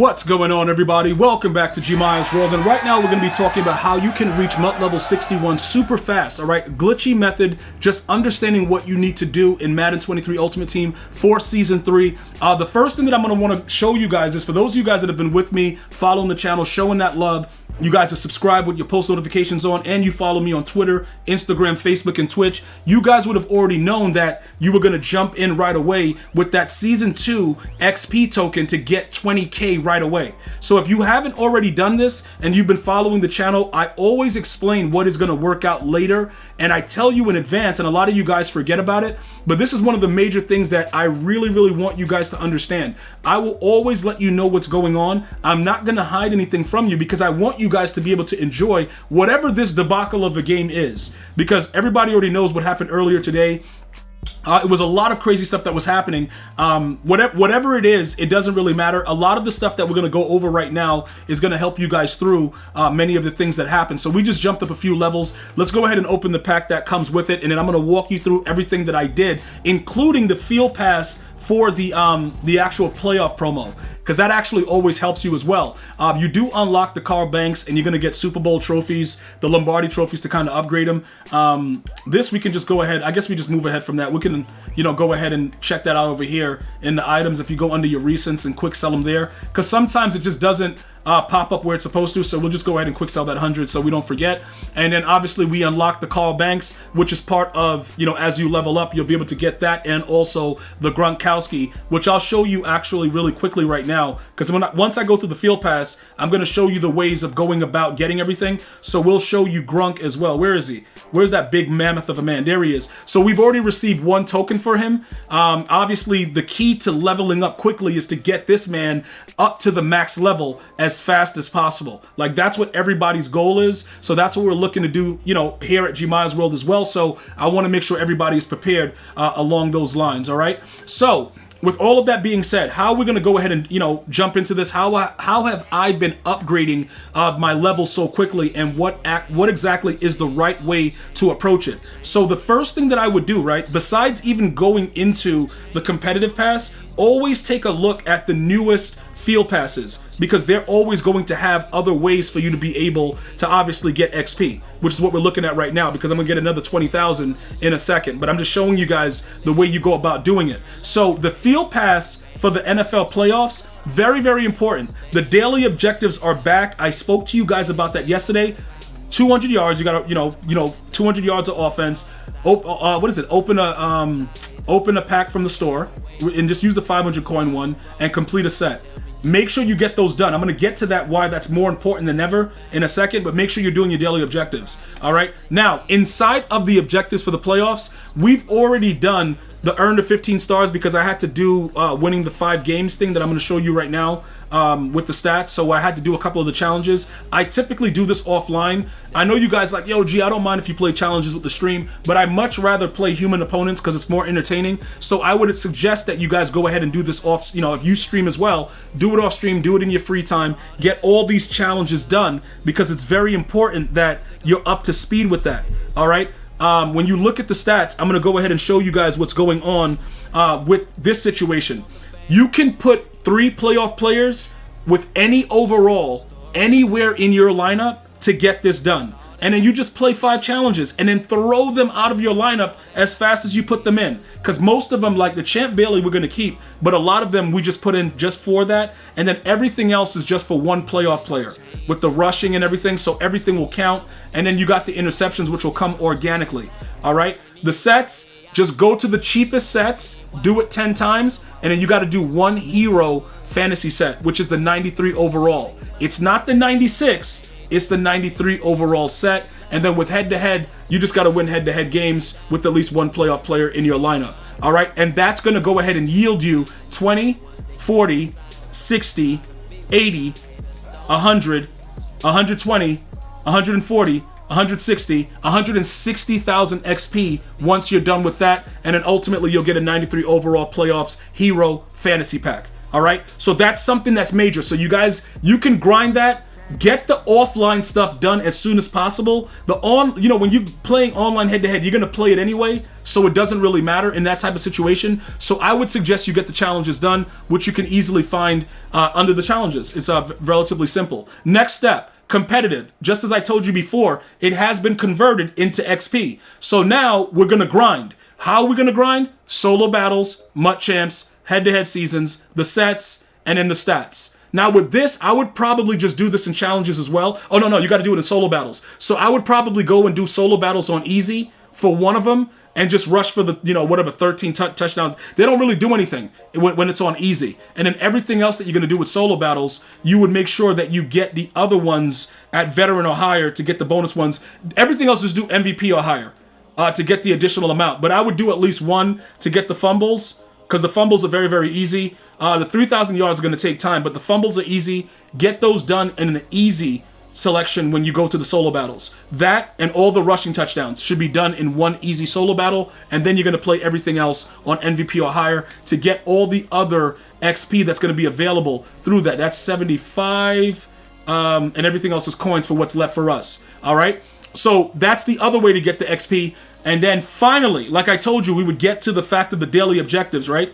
What's going on, everybody? Welcome back to GmiasWorld, and right now we're going to be talking about how you can reach MUT level 61 super fast, alright? Glitchy method, just understanding what you need to do in Madden 23 Ultimate Team for Season 3. The first thing that I'm going to want to show you guys is, for those of you guys that have been with me, following the channel, showing that love, you guys are subscribed with your post notifications on, and you follow me on Twitter, Instagram, Facebook, and Twitch. You guys would have already known that you were going to jump in right away with that Season 2 XP token to get 20k right away. So if you haven't already done this and you've been following the channel, I always explain what is going to work out later, and I tell you in advance, and a lot of you guys forget about it, but this is one of the major things that I really want you guys to understand. I will always let you know what's going on. I'm not going to hide anything from you because I want you guys to be able to enjoy whatever this debacle of a game is, because everybody already knows what happened earlier today. It was a lot of crazy stuff that was happening. Whatever it is, it doesn't really matter. A lot of the stuff that we're going to go over right now is going to help you guys through many of the things that happen. So we just jumped up a few levels. Let's go ahead and open the pack that comes with it, and then I'm going to walk you through everything that I did, including the field pass for the actual playoff promo, because that actually always helps you as well. You do unlock the Carl Banks, and you're going to get Super Bowl trophies, the Lombardi trophies to kind of upgrade them. This we can just go ahead, I guess we just move ahead from that. We can, go ahead and check that out over here in the items if you go under your recents and quick sell them there, because sometimes it just doesn't pop up where it's supposed to, so we'll just go ahead and quick sell that 100 so we don't forget. And then obviously we unlock the Carl Banks, which is part of, as you level up, you'll be able to get that, and also the Gronkowski, which I'll show you actually really quickly right now, because once I go through the field pass, I'm going to show you the ways of going about getting everything. So we'll show you Gronk as well. Where is he? Where's that big mammoth of a man? There he is. So we've already received one token for him. Obviously the key to leveling up quickly is to get this man up to the max level as fast as possible. Like, that's what everybody's goal is. So that's what we're looking to do, here at GmiasWorld as well. So I want to make sure everybody is prepared along those lines. All right. So with all of that being said, how we're going to go ahead and, jump into this, how have I been upgrading my level so quickly, and what exactly is the right way to approach it? So the first thing that I would do, right, besides even going into the competitive pass, always take a look at the newest field passes, because they're always going to have other ways for you to be able to obviously get XP, which is what we're looking at right now, because I'm gonna get another 20,000 in a second, but I'm just showing you guys the way you go about doing it. So the field pass for the NFL playoffs, very important. The daily objectives are back. I spoke to you guys about that yesterday. 200 yards, you gotta, 200 yards of offense. Open a pack from the store and just use the 500 coin one and complete a set. Make sure you get those done. I'm going to get to that, why that's more important than ever, in a second, but make sure you're doing your daily objectives. All right. Now, inside of the objectives for the playoffs, we've already done the earn the 15 stars, because I had to do winning the 5 games thing that I'm going to show you right now with the stats. So I had to do a couple of the challenges. I typically do this offline. I know you guys like, yo, G, I don't mind if you play challenges with the stream, but I much rather play human opponents because it's more entertaining. So I would suggest that you guys go ahead and do this off, if you stream as well, do it off stream, do it in your free time, get all these challenges done, because it's very important that you're up to speed with that. All right. When you look at the stats, I'm going to go ahead and show you guys what's going on with this situation. You can put 3 playoff players with any overall anywhere in your lineup to get this done. And then you just play 5 challenges and then throw them out of your lineup as fast as you put them in. Because most of them, like the Champ Bailey, we're going to keep, but a lot of them we just put in just for that. And then everything else is just for one playoff player with the rushing and everything. So everything will count. And then you got the interceptions, which will come organically. All right. The sets, just go to the cheapest sets, do it 10 times, and then you got to do 1 hero fantasy set, which is the 93 overall. It's not the 96. It's the 93 overall set. And then with head-to-head, you just got to win head-to-head games with at least 1 playoff player in your lineup. All right? And that's going to go ahead and yield you 20, 40, 60, 80, 100, 120, 140, 160, 160,000 XP once you're done with that. And then ultimately, you'll get a 93 overall playoffs hero fantasy pack. All right? So that's something that's major. So you guys, you can grind that get the offline stuff done as soon as possible. When you're playing online head-to-head, you're going to play it anyway, so it doesn't really matter in that type of situation. So I would suggest you get the challenges done, which you can easily find under the challenges. It's relatively simple. Next step, competitive. Just as I told you before, it has been converted into XP. So now we're going to grind. How are we going to grind? Solo battles, MUT champs, head-to-head seasons, the sets, and then the stats. Now with this, I would probably just do this in challenges as well. Oh, no, you got to do it in solo battles. So I would probably go and do solo battles on easy for one of them and just rush for the, 13 touchdowns. They don't really do anything when it's on easy. And then everything else that you're going to do with solo battles, you would make sure that you get the other ones at veteran or higher to get the bonus ones. Everything else is do MVP or higher to get the additional amount. But I would do at least one to get the fumbles, because the fumbles are very, very easy. The 3,000 yards are going to take time, but the fumbles are easy. Get those done in an easy selection when you go to the solo battles. That and all the rushing touchdowns should be done in one easy solo battle, and then you're going to play everything else on MVP or higher to get all the other XP that's going to be available through that. That's 75, and everything else is coins for what's left for us. All right? So that's the other way to get the XP. And then finally, like I told you, we would get to the fact of the daily objectives, right?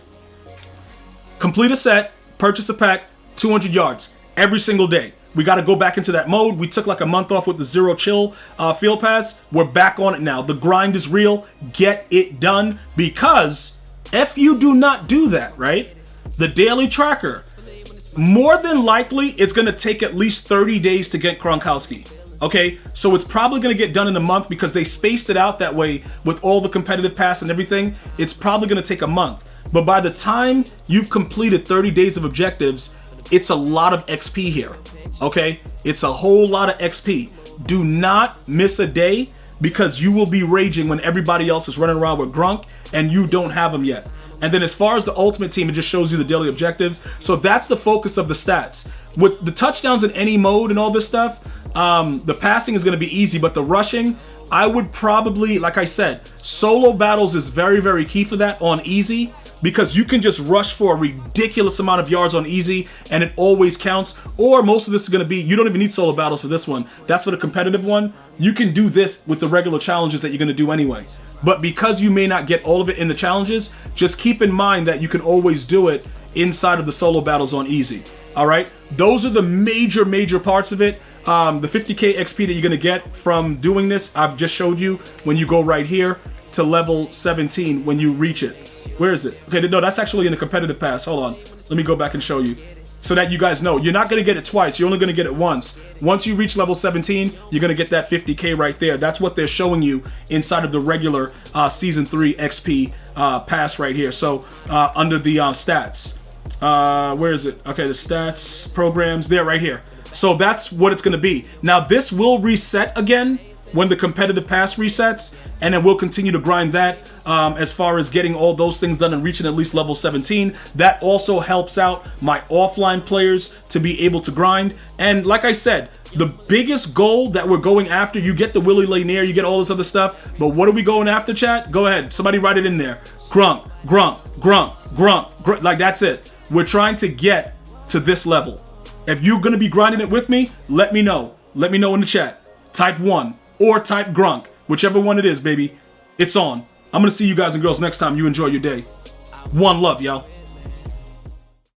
Complete a set, purchase a pack, 200 yards every single day. We got to go back into that mode. We took like a month off with the Zero Chill field pass. We're back on it now. The grind is real. Get it done, because if you do not do that, right, the daily tracker, more than likely it's going to take at least 30 days to get Gronkowski. Okay, so it's probably going to get done in a month because they spaced it out that way with all the competitive pass and everything. It's probably going to take a month. But by the time you've completed 30 days of objectives, it's a lot of XP here. Okay, it's a whole lot of XP. Do not miss a day, because you will be raging when everybody else is running around with Gronk and you don't have him yet. And then as far as the ultimate team, it just shows you the daily objectives. So that's the focus of the stats. With the touchdowns in any mode and all this stuff, the passing is going to be easy, but the rushing, I would probably, like I said, solo battles is very, very key for that on easy, because you can just rush for a ridiculous amount of yards on easy and it always counts. Or most of this is going to be, you don't even need solo battles for this one. That's for the competitive one. You can do this with the regular challenges that you're going to do anyway. But because you may not get all of it in the challenges, just keep in mind that you can always do it inside of the solo battles on easy. All right, those are the major parts of it. The 50k XP that you're going to get from doing this, I've just showed you when you go right here to level 17 when you reach it. Where is it? Okay, no, that's actually in the competitive pass. Hold on. Let me go back and show you so that you guys know. You're not going to get it twice. You're only going to get it once. Once you reach level 17, you're going to get that 50k right there. That's what they're showing you inside of the regular Season 3 XP pass right here. So under the stats. Where is it? Okay, the stats, programs, there right here. So that's what it's going to be. Now this will reset again when the competitive pass resets, and then we'll continue to grind that as far as getting all those things done and reaching at least level 17. That also helps out my offline players to be able to grind. And like I said, the biggest goal that we're going after, you get the Willie Lanier, you get all this other stuff, but what are we going after, chat? Go ahead, somebody write it in there. Grunk, grunk, grunk, grunk, grunk. Like that's it. We're trying to get to this level. If you're going to be grinding it with me, let me know. Let me know in the chat. Type 1 or type Grunk. Whichever one it is, baby. It's on. I'm going to see you guys and girls next time. You enjoy your day. One love, y'all.